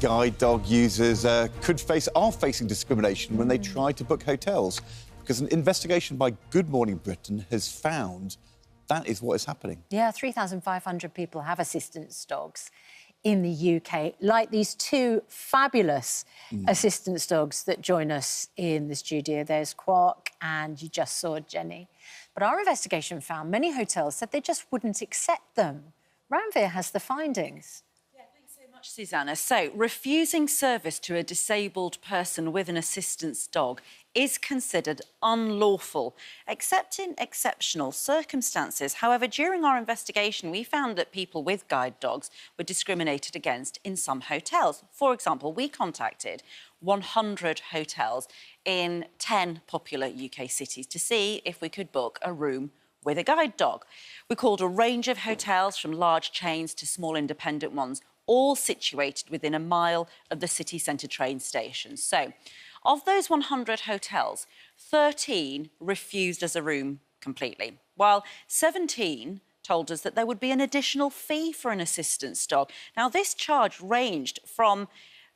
Guide dog users are facing discrimination when they try to book hotels, because an investigation by Good Morning Britain has found that is what is happening. Yeah, 3,500 people have assistance dogs in the UK, like these two fabulous assistance dogs that join us in the studio. There's Quark and you just saw Jenny. But our investigation found many hotels said they just wouldn't accept them. Ranveer has the findings. Susanna. So, refusing service to a disabled person with an assistance dog is considered unlawful, except in exceptional circumstances. However, during our investigation, we found that people with guide dogs were discriminated against in some hotels. For example, we contacted 100 hotels in 10 popular UK cities to see if we could book a room with a guide dog. We called a range of hotels, from large chains to small independent ones, all situated within a mile of the city centre train station. So, of those 100 hotels, 13 refused us a room completely, while 17 told us that there would be an additional fee for an assistance dog. Now, this charge ranged from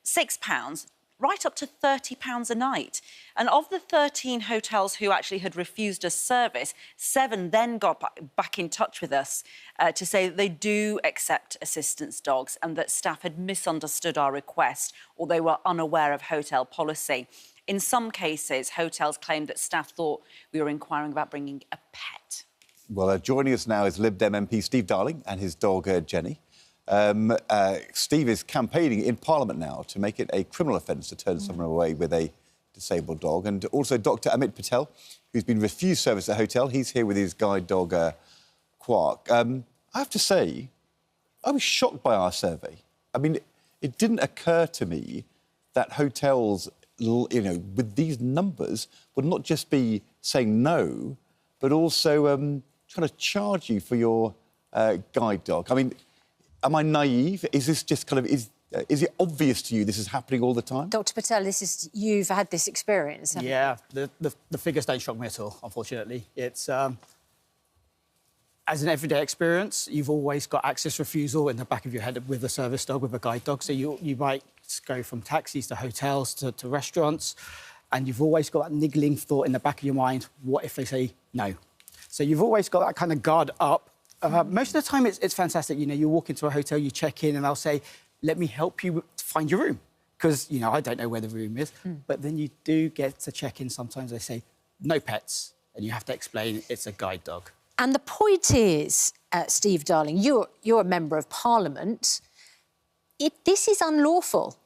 £6 right up to £30 a night. And of the 13 hotels who actually had refused us service, 7 then got back in touch with us to say that they do accept assistance dogs and that staff had misunderstood our request or they were unaware of hotel policy. In some cases, hotels claimed that staff thought we were inquiring about bringing a pet. Well, joining us now is Lib Dem MP Steve Darling and his dog, Jenny. Steve is campaigning in Parliament now to make it a criminal offence to turn someone away with a disabled dog. And also Dr Amit Patel, who's been refused service at a hotel. He's here with his guide dog, Quark. I have to say, I was shocked by our survey. I mean, it didn't occur to me that hotels, you know, with these numbers, would not just be saying no, but also trying to charge you for your guide dog. I mean, am I naive? Is this just kind of... Is it obvious to you this is happening all the time? Dr Patel, you've had this experience, haven't you? The figures don't shock me at all, unfortunately. It's... as an everyday experience, you've always got access refusal in the back of your head with a service dog, with a guide dog. So you might go from taxis to hotels to restaurants, and you've always got that niggling thought in the back of your mind, what if they say no? So you've always got that kind of guard up. Most of the time, it's fantastic. You know, you walk into a hotel, you check in, and they'll say, let me help you find your room. Because, you know, I don't know where the room is. But then you do get to check in. Sometimes they say, no pets. And you have to explain it's a guide dog. And the point is, Steve Darling, you're a member of Parliament. This is unlawful.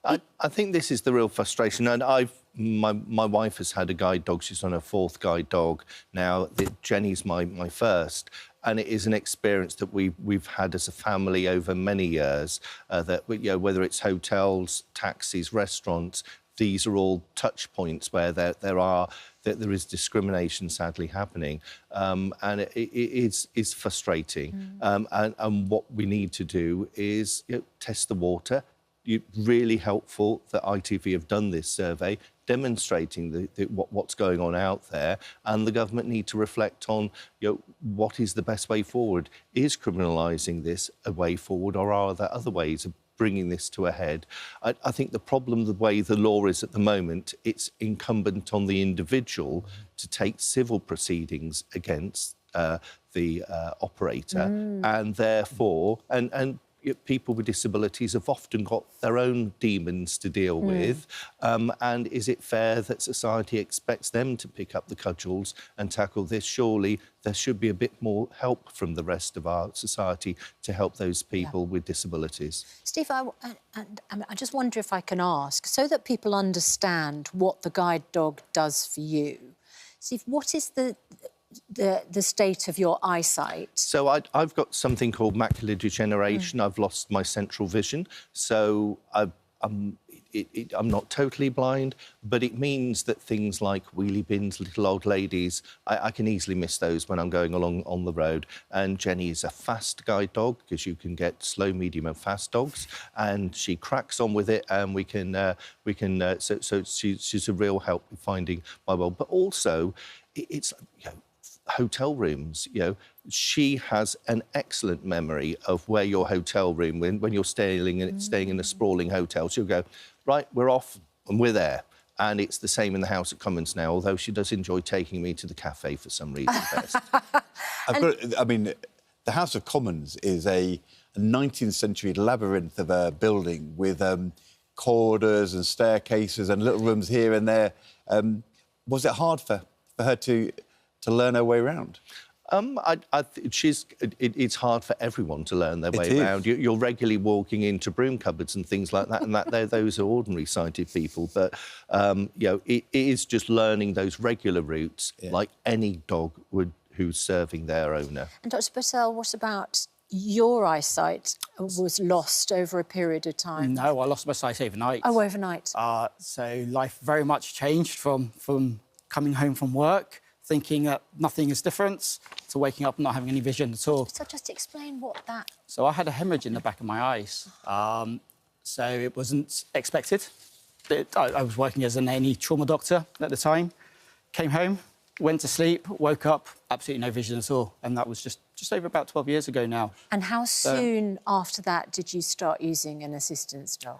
I think this is the real frustration. And my wife has had a guide dog. She's on her 4th guide dog now. Jenny's my first. And it is an experience that we've had as a family over many years, that, you know, whether it's hotels, taxis, restaurants, these are all touch points where there is discrimination sadly happening. And it is frustrating. And what we need to do is, you know, test the water. Really helpful that ITV have done this survey, demonstrating what's going on out there, and the government need to reflect on, you know, what is the best way forward. Is criminalising this a way forward, or are there other ways of bringing this to a head? I think the problem, the way the law is at the moment, it's incumbent on the individual to take civil proceedings against the operator, and therefore, and people with disabilities have often got their own demons to deal with. And is it fair that society expects them to pick up the cudgels and tackle this? Surely there should be a bit more help from the rest of our society to help those people with disabilities. Steve, I just wonder if I can ask, so that people understand what the guide dog does for you. Steve, what is the state of your eyesight? So I've got something called macular degeneration. I've lost my central vision. So I'm not totally blind, but it means that things like wheelie bins, little old ladies, I can easily miss those when I'm going along on the road. And Jenny is a fast guide dog, because you can get slow, medium and fast dogs, and she cracks on with it, and so she's a real help in finding my world. But also, it's, you know, hotel rooms, she has an excellent memory of where your hotel room, when you're staying in a sprawling hotel, she'll go, right, we're off and we're there. And it's the same in the House of Commons now, although she does enjoy taking me to the cafe for some reason best. The House of Commons is a 19th century labyrinth of a building with corridors and staircases and little rooms here and there. Was it hard for her to learn her way around? It's hard for everyone to learn their way around. You're regularly walking into broom cupboards and things like that, and those are ordinary-sighted people. But, it is just learning those regular routes like any dog would who's serving their owner. And Dr. Patel, what about your eyesight was lost over a period of time? No, I lost my sight overnight. Oh, overnight. So life very much changed from coming home from work, thinking that nothing is different, to waking up and not having any vision at all. So just explain what that... So I had a hemorrhage in the back of my eyes. So it wasn't expected. I was working as an A&E trauma doctor at the time. Came home, went to sleep, woke up, absolutely no vision at all. And that was just over about 12 years ago now. And how soon after that did you start using an assistance dog?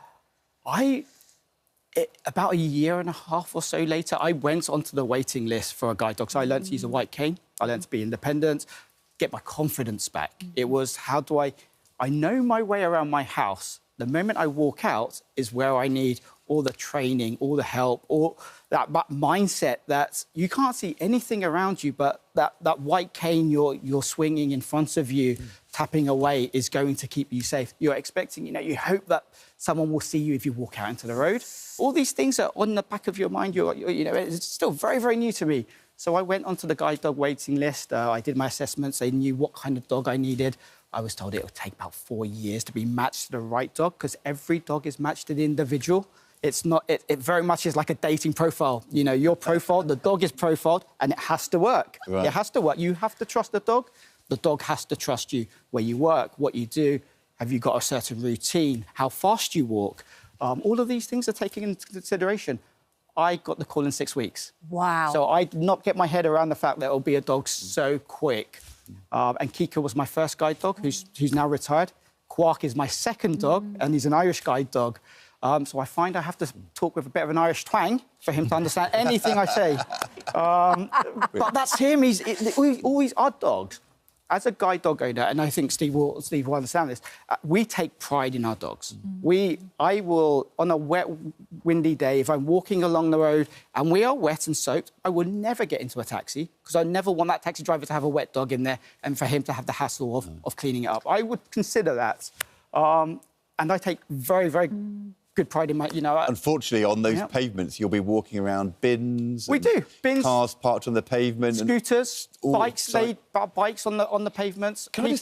About a year and a half or so later, I went onto the waiting list for a guide dog. So I learned to use a white cane. I learned to be independent, get my confidence back. It was, how do I know my way around my house. The moment I walk out is where I need all the training, all the help, all that mindset that you can't see anything around you, but that white cane you're swinging in front of you, tapping away, is going to keep you safe. You're expecting, you hope that someone will see you if you walk out into the road. All these things are on the back of your mind. It's still very, very new to me. So I went onto the guide dog waiting list. I did my assessments. They knew what kind of dog I needed. I was told it would take about 4 years to be matched to the right dog, because every dog is matched to the individual. It's not. It very much is like a dating profile. Your profile, the dog is profiled, and it has to work. Right. It has to work. You have to trust the dog. The dog has to trust you. Where you work, what you do. Have you got a certain routine? How fast you walk? All of these things are taken into consideration. I got the call in 6 weeks. Wow. So I did not get my head around the fact that it'll be a dog so quick. And Kika was my first guide dog, who's now retired. Quark is my second dog, and he's an Irish guide dog. So I find I have to talk with a bit of an Irish twang for him to understand anything I say. But that's him. We always are dogs. As a guide dog owner, and I think Steve will understand this, we take pride in our dogs. I will, on a wet, windy day, if I'm walking along the road and we are wet and soaked, I will never get into a taxi, because I never want that taxi driver to have a wet dog in there and for him to have the hassle of cleaning it up. I would consider that. And I take very, very good pride in my, Unfortunately, on those pavements, you'll be walking around bins. We do. Bins. Cars parked on the pavement. Scooters, bikes on the pavements. Can I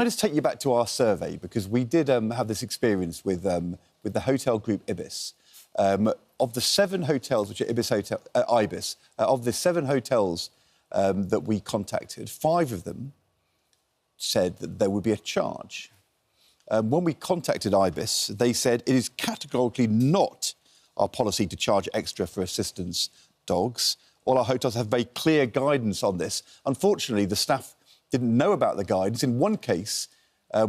just take you back to our survey? Because we did have this experience with the hotel group Ibis. Of the 7 hotels, which are Ibis, of the 7 hotels that we contacted, 5 of them said that there would be a charge. When we contacted Ibis, they said it is categorically not our policy to charge extra for assistance dogs. All our hotels have very clear guidance on this. Unfortunately, the staff didn't know about the guidance. In one case,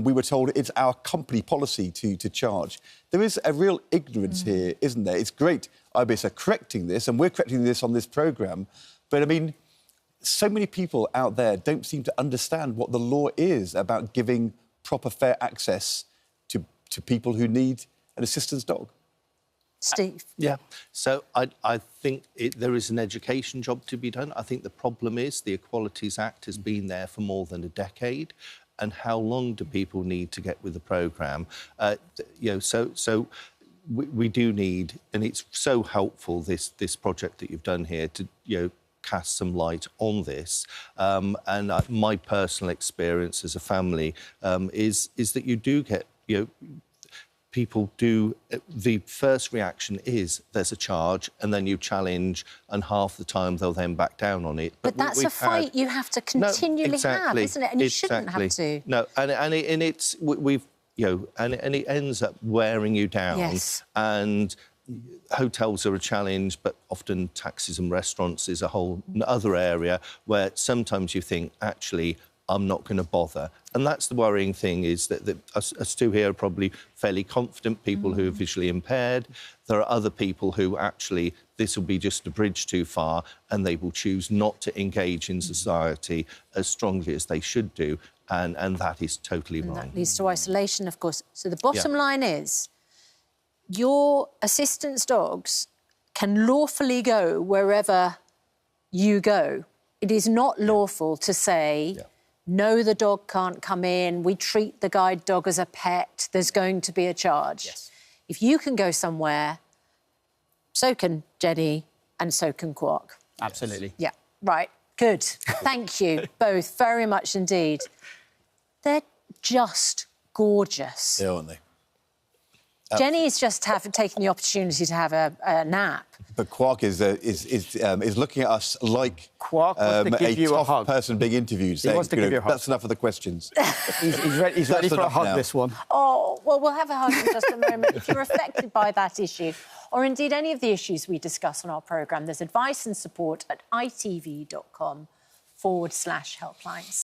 we were told it's our company policy to charge. There is a real ignorance here, isn't there? It's great Ibis are correcting this, and we're correcting this on this programme. But, so many people out there don't seem to understand what the law is about giving proper, fair access to people who need an assistance dog. Steve? Yeah. So I think there is an education job to be done. I think the problem is the Equalities Act has been there for more than a decade. And how long do people need to get with the programme? So we do need, and it's so helpful, this project that you've done here to, cast some light on this. And my personal experience as a family is that you do get, people do... The first reaction is there's a charge, and then you challenge, and half the time they'll then back down on it. But that's a fight you have to continually have, isn't it? And you shouldn't have to. No, and it ends up wearing you down. Yes. And hotels are a challenge, but often taxis and restaurants is a whole other area where sometimes you think, actually, I'm not going to bother. And that's the worrying thing, is that us two here are probably fairly confident people who are visually impaired. There are other people who actually, this will be just a bridge too far, and they will choose not to engage in society as strongly as they should do. And that is totally wrong. That leads to isolation, of course. So the bottom line is, your assistance dogs can lawfully go wherever you go. It is not lawful to say, no, the dog can't come in, we treat the guide dog as a pet, there's going to be a charge. Yes. If you can go somewhere, so can Jenny and so can Quark. Absolutely. Yeah, right, good. Thank you both very much indeed. They're just gorgeous. Yeah, aren't they? Jenny's just taken the opportunity to have a nap. But Quark is looking at us like Quark wants to give you a tough hug. person being interviewed. He wants to give you a hug. That's enough of the questions. He's ready for a enough hug, now. this one. Oh, well, we'll have a hug in just a moment. If you're affected by that issue, or indeed any of the issues we discuss on our programme, there's advice and support at itv.com/helplines.